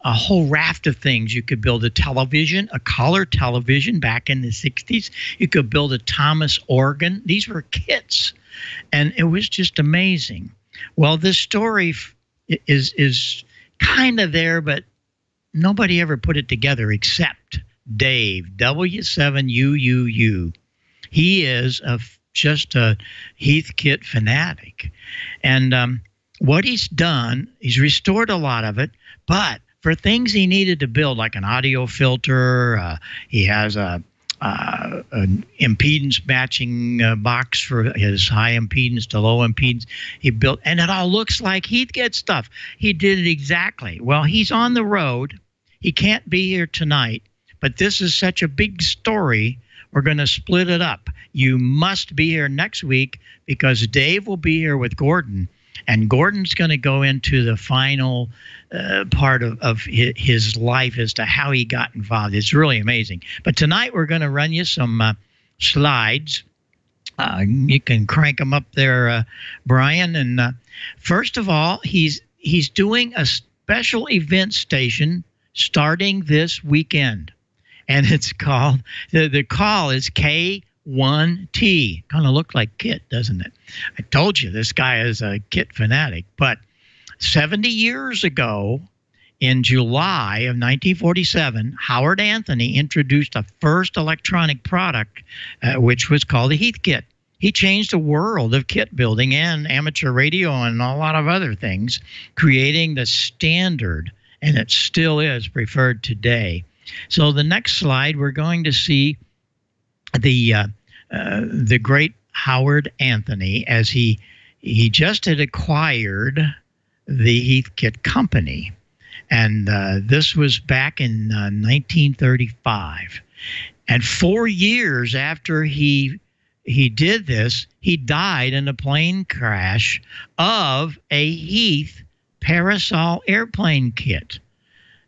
whole raft of things. You could build a television, a color television back in the 60s. You could build a Thomas organ. These were kits, and it was just amazing. Well, this story is kind of there, but nobody ever put it together except Dave, W7UUU. He is just a Heathkit fanatic. And what he's done, he's restored a lot of it, but for things he needed to build, like an audio filter, he has an impedance matching box for his high impedance to low impedance. He built, and it all looks like Heathkit stuff. He did it exactly. Well, he's on the road. He can't be here tonight, but this is such a big story. We're going to split it up. You must be here next week, because Dave will be here with Gordon, and Gordon's going to go into the final part of his life as to how he got involved. It's really amazing. But tonight we're going to run you some slides. You can crank them up there, Brian. And first of all, he's doing a special event station starting this weekend. And it's called, the call is K1T. Kind of looked like Kit, doesn't it? I told you this guy is a Kit fanatic. But 70 years ago, in July of 1947, Howard Anthony introduced a first electronic product, which was called the Heathkit. He changed the world of kit building and amateur radio and a lot of other things, creating the standard, and it still is preferred today. So the next slide, we're going to see the the great Howard Anthony, as he just had acquired the Heathkit company. And this was back in 1935. And 4 years after he did this, he died in a plane crash of a Heath Parasol airplane kit.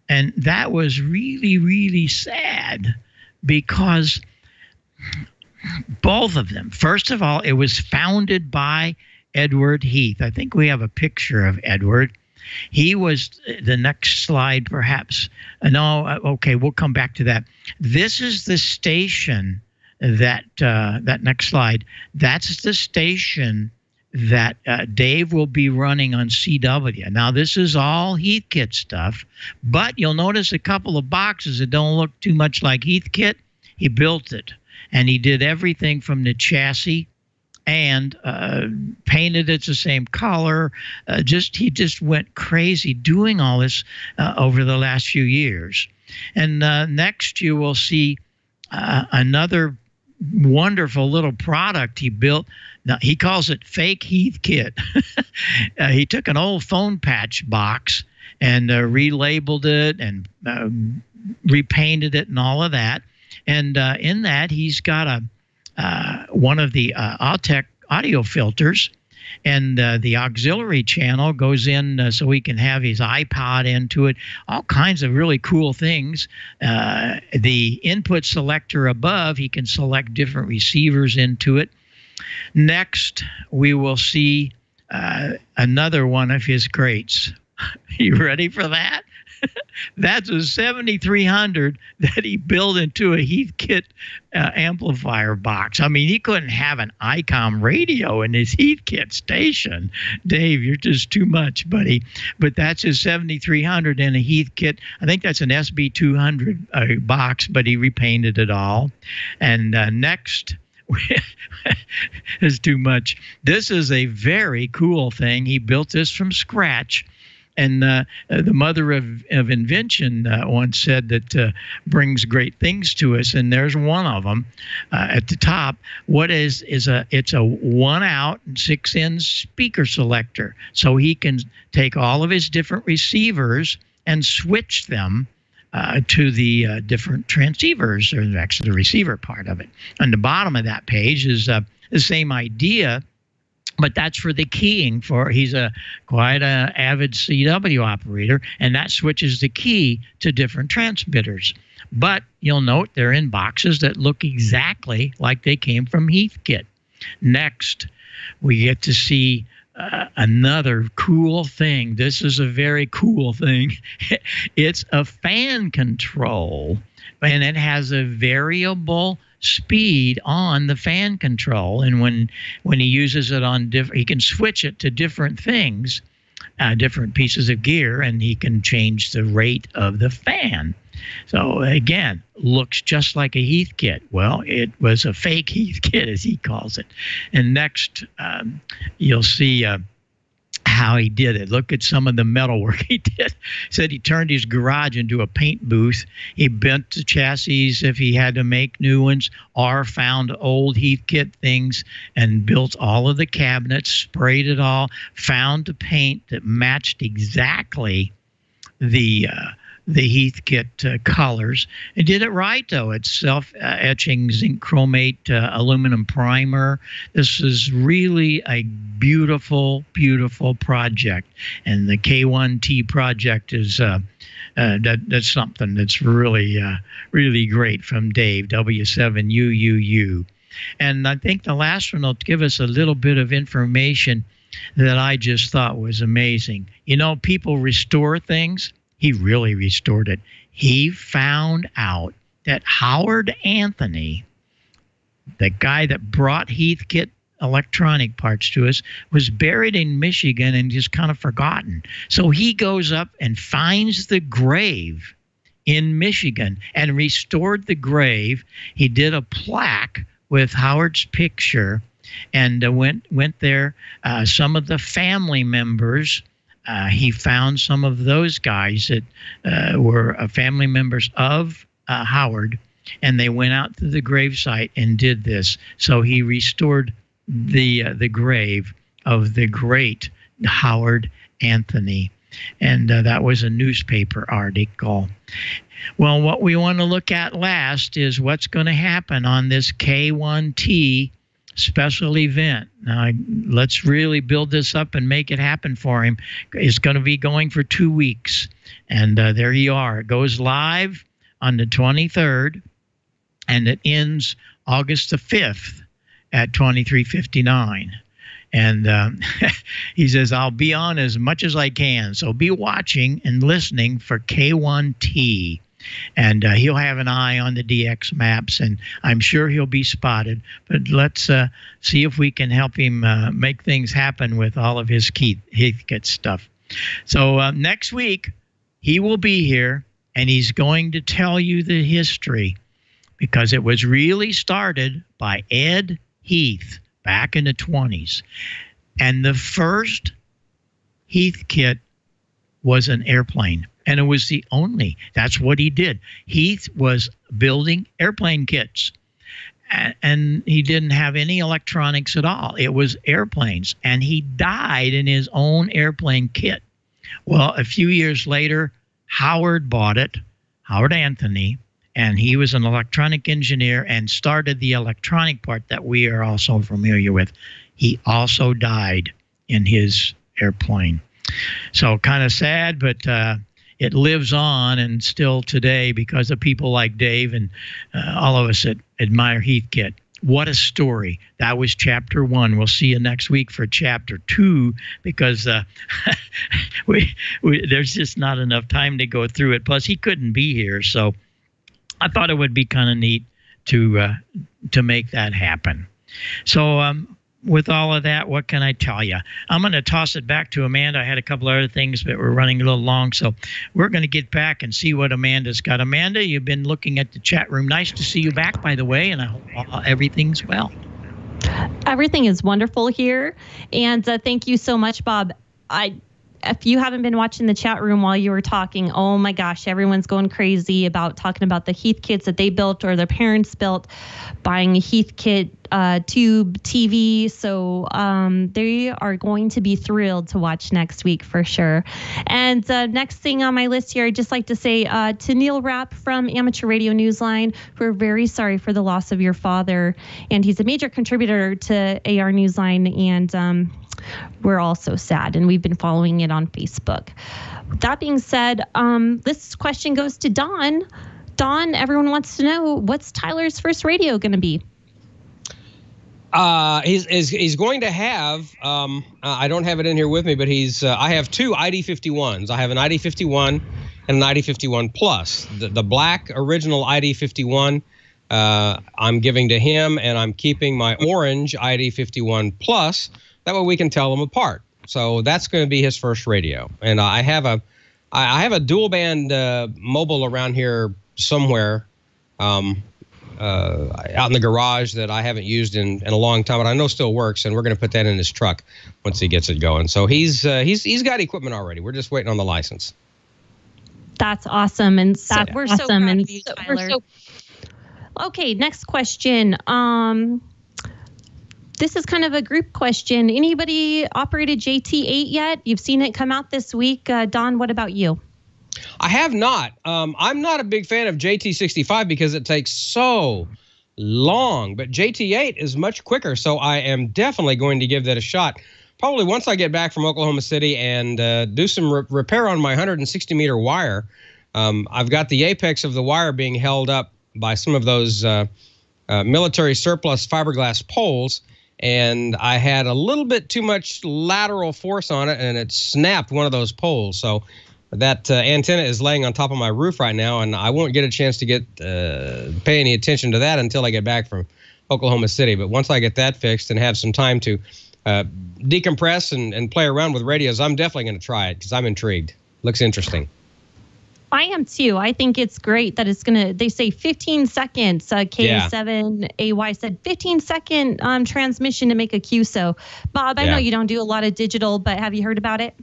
And that was really, really sad, because both of them, first of all, it was founded by Edward Heath. I think we have a picture of Edward. He was, the next slide perhaps. No, okay, we'll come back to that. This is the station that next slide. That's the station that Dave will be running on CW. Now, this is all Heathkit stuff, but you'll notice a couple of boxes that don't look too much like Heathkit. He built it, and he did everything from the chassis and painted it the same color. He just went crazy doing all this over the last few years. And next you will see another wonderful little product he built. Now, he calls it Fake Heathkit. He took an old phone patch box and relabeled it and repainted it and all of that. And in that, he's got one of the Autech audio filters, and the auxiliary channel goes in so he can have his iPod into it, all kinds of really cool things. The input selector above, he can select different receivers into it. Next, we will see another one of his crates. You ready for that? That's a 7300 that he built into a Heathkit amplifier box. I mean, he couldn't have an ICOM radio in his Heathkit station. Dave, you're just too much, buddy. But that's his 7300 in a Heathkit. I think that's an SB200 box, but he repainted it all. And next, is too much. This is a very cool thing. He built this from scratch. And the mother of invention once said that brings great things to us, and there's one of them at the top. What it's a 1-out and 6-in speaker selector, so he can take all of his different receivers and switch them to the different transceivers, or actually the receiver part of it. On the bottom of that page is the same idea, but that's for the keying. He's quite an avid CW operator, and that switches the key to different transmitters. But you'll note they're in boxes that look exactly like they came from Heathkit. Next, we get to see another cool thing. This is a very cool thing. It's a fan control, and it has a variable speed on the fan control, and when he uses it on he can switch it to different things, different pieces of gear, and he can change the rate of the fan. So again, looks just like a Heathkit. Well, it was a fake Heathkit, as he calls it. And next, you'll see how he did it. Look at some of the metal work he did. Said he turned his garage into a paint booth. He bent the chassis if he had to make new ones, or found old Heathkit things and built all of the cabinets, sprayed it all, found the paint that matched exactly the Heathkit colors. It did it right, though. It's self-etching zinc chromate aluminum primer. This is really a beautiful, beautiful project. And the K1T project is that's something that's really, really great from Dave, W7UUU. And I think the last one will give us a little bit of information that I just thought was amazing. You know, people restore things. He really restored it. He found out that Howard Anthony, the guy that brought Heathkit electronic parts to us, was buried in Michigan and just kind of forgotten. So he goes up and finds the grave in Michigan and restored the grave. He did a plaque with Howard's picture and went there. Some of the family members, he found some of those guys that were family members of Howard, and they went out to the gravesite and did this. So he restored the grave of the great Howard Anthony. And that was a newspaper article. Well, what we want to look at last is what's going to happen on this K1T special event. Now, let's really build this up and make it happen for him. It's going to be going for 2 weeks. And there you are. It goes live on the 23rd, and it ends August the 5th at 23:59. And he says, I'll be on as much as I can. So be watching and listening for K1T. And he'll have an eye on the DX maps, and I'm sure he'll be spotted. But let's see if we can help him make things happen with all of his Heathkit stuff. So next week, he will be here, and he's going to tell you the history, because it was really started by Ed Heath back in the 20s. And the first Heathkit was an airplane. And it was the only. That's what he did. Heath was building airplane kits. And he didn't have any electronics at all. It was airplanes. And he died in his own airplane kit. Well, a few years later, Howard bought it, Howard Anthony, and he was an electronic engineer and started the electronic part that we are also familiar with. He also died in his airplane. So kind of sad, but it lives on, and still today, because of people like Dave and all of us that admire Heathkit. What a story. That was chapter 1. We'll see you next week for chapter 2, because there's just not enough time to go through it. Plus, he couldn't be here, so I thought it would be kind of neat to make that happen. So with all of that, what can I tell you? I'm going to toss it back to Amanda. I had a couple other things, but we're running a little long, so we're going to get back and see what Amanda's got. Amanda, you've been looking at the chat room. Nice to see you back, by the way, and I hope everything's well. Everything is wonderful here, and thank you so much, Bob. If you haven't been watching the chat room while you were talking, oh my gosh, everyone's going crazy about talking about the Heathkits that they built or their parents built, buying a Heathkit tube TV. So they are going to be thrilled to watch next week for sure. And next thing on my list here, I'd just like to say to Neil Rapp from Amateur Radio Newsline, we're very sorry for the loss of your father. And he's a major contributor to AR Newsline, and we're all so sad, and we've been following it on Facebook. That being said, this question goes to Don. Don, everyone wants to know, what's Tyler's first radio going to be? He's going to have, I don't have it in here with me, but I have 2 ID51s. I have an ID51 and an ID51 Plus. The black original ID51 I'm giving to him, and I'm keeping my orange ID51 Plus. That way we can tell them apart. So that's going to be his first radio. And I have a dual band mobile around here somewhere out in the garage that I haven't used in a long time, but I know still works, and we're going to put that in his truck once he gets it going. So he's got equipment already. We're just waiting on the license. That's awesome, and we're so proud of you, Tyler. Okay, next question. This is kind of a group question. Anybody operated JT8 yet? You've seen it come out this week. Don, what about you? I have not. I'm not a big fan of JT65 because it takes so long, but JT8 is much quicker, so I am definitely going to give that a shot. Probably once I get back from Oklahoma City and do some repair on my 160-meter wire. I've got the apex of the wire being held up by some of those military surplus fiberglass poles, and I had a little bit too much lateral force on it, and it snapped one of those poles. So that antenna is laying on top of my roof right now, and I won't get a chance to pay any attention to that until I get back from Oklahoma City. But once I get that fixed and have some time to decompress and play around with radios, I'm definitely going to try it because I'm intrigued. Looks interesting. I am too. I think it's great that it's going to, they say 15 seconds. K7AY said 15-second transmission to make a QSO. Bob, I know you don't do a lot of digital, but have you heard about it?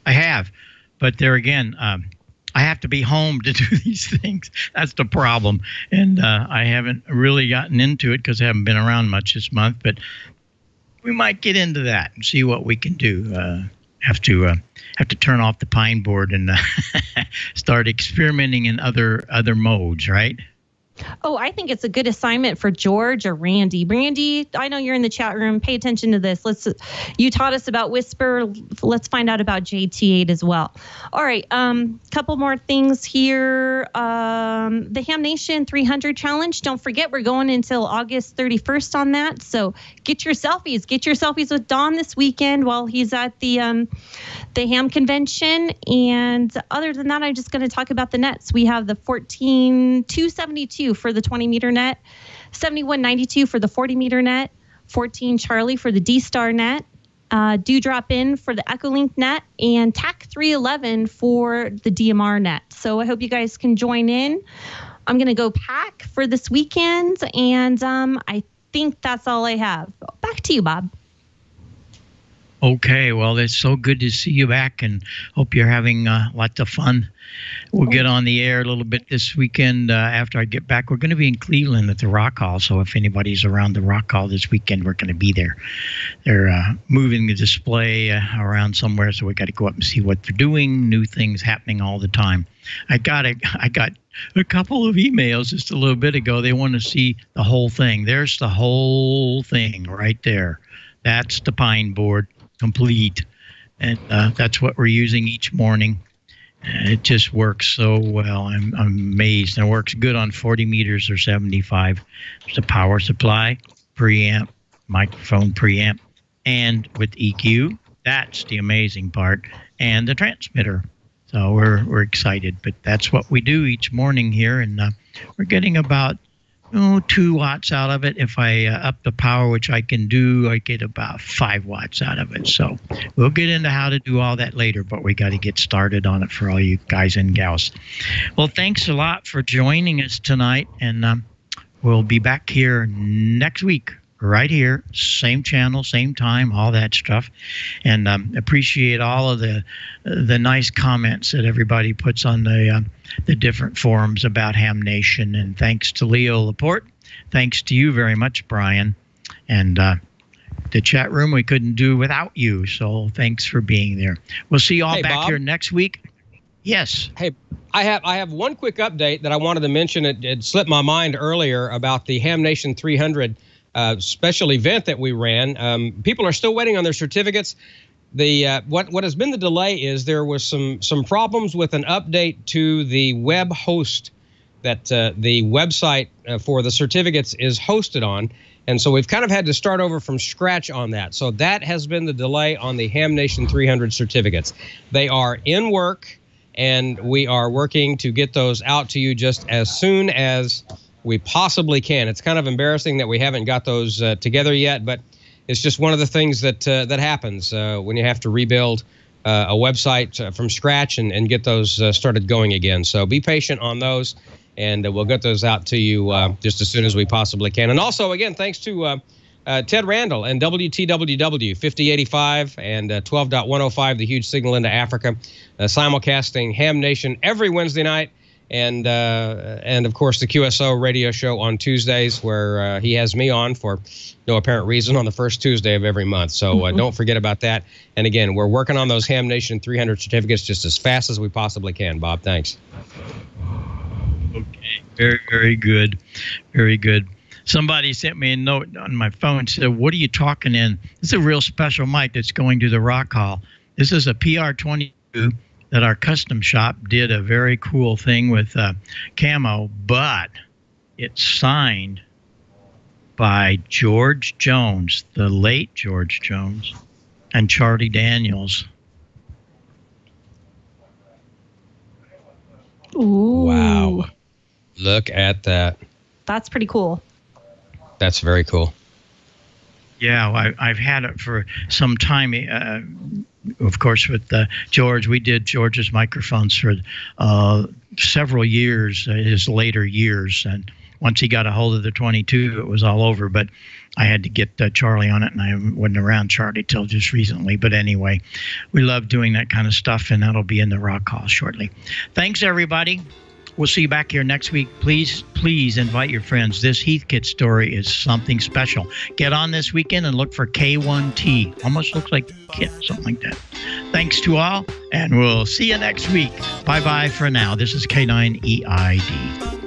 I have. But there again, I have to be home to do these things. That's the problem. And I haven't really gotten into it because I haven't been around much this month. But we might get into that and see what we can do. Have to turn off the pine board and start experimenting in other modes, right? Oh, I think it's a good assignment for George or Randy. Randy, I know you're in the chat room. Pay attention to this. You taught us about Whisper. Let's find out about JT8 as well. All right, couple more things here. The Ham Nation 300 challenge. Don't forget, we're going until August 31st on that. So get your selfies. Get your selfies with Don this weekend while he's at the Ham convention. And other than that, I'm just going to talk about the nets. We have the 14,272 for the 20-meter net, 71.92 for the 40-meter net, 14 Charlie for the D-Star net, Dewdrop In for the Echolink net, and TAC 311 for the DMR net. So I hope you guys can join in. I'm going to go pack for this weekend, and I think that's all I have. Back to you, Bob. Okay, well, it's so good to see you back, and hope you're having lots of fun. We'll get on the air a little bit this weekend after I get back. We're going to be in Cleveland at the Rock Hall, so if anybody's around the Rock Hall this weekend, we're going to be there. They're moving the display around somewhere, so we got to go up and see what they're doing. New things happening all the time. I got a couple of emails just a little bit ago. They want to see the whole thing. There's the whole thing right there. That's the pine board. Complete, and that's what we're using each morning. It just works so well. I'm amazed. And it works good on 40 meters or 75. It's a power supply, preamp, microphone preamp, and with EQ. That's the amazing part, and the transmitter. So we're excited. But that's what we do each morning here, and we're getting about 2 watts out of it. If I up the power, which I can do, I get about 5 watts out of it. So we'll get into how to do all that later, but we got to get started on it for all you guys and gals. Well, thanks a lot for joining us tonight, and we'll be back here next week, right here, same channel, same time, all that stuff. And appreciate all of the nice comments that everybody puts on the different forums about Ham Nation. And thanks to Leo Laporte. Thanks to you very much, Brian. And the chat room we couldn't do without you. So thanks for being there. We'll see you all back here next week. Yes. Hey, I have one quick update that I wanted to mention. It slipped my mind earlier about the Ham Nation 300 special event that we ran. People are still waiting on their certificates. The what has been the delay is there was some problems with an update to the web host that the website for the certificates is hosted on, and so we've kind of had to start over from scratch on that. So that has been the delay on the Ham Nation 300 certificates. They are in work, and we are working to get those out to you just as soon as we possibly can. It's kind of embarrassing that we haven't got those together yet, but it's just one of the things that that happens when you have to rebuild a website from scratch and get those started going again. So be patient on those, and we'll get those out to you just as soon as we possibly can. And also, again, thanks to Ted Randall and WTWW 5085 and 12.105, the huge signal into Africa, simulcasting Ham Nation every Wednesday night. And of course, the QSO radio show on Tuesdays, where he has me on for no apparent reason on the first Tuesday of every month. So don't forget about that. And again, we're working on those Ham Nation 300 certificates just as fast as we possibly can. Bob, thanks. Okay, very, very good. Very good. Somebody sent me a note on my phone and said, what are you talking in? This is a real special mic that's going to the Rock Hall. This is a PR22 that our custom shop did a very cool thing with camo, but it's signed by George Jones, the late George Jones, and Charlie Daniels. Ooh. Wow. Look at that. That's pretty cool. That's very cool. Yeah, I've had it for some time. Of course, with George, we did George's microphones for several years, his later years. And once he got a hold of the 22, it was all over. But I had to get Charlie on it, and I wasn't around Charlie till just recently. But anyway, we love doing that kind of stuff, and that'll be in the Rock Hall shortly. Thanks, everybody. We'll see you back here next week. Please invite your friends. This Heathkit story is something special. Get on this weekend and look for K1T. Almost looks like Kit, something like that. Thanks to all, and we'll see you next week. Bye-bye for now. This is K9EID.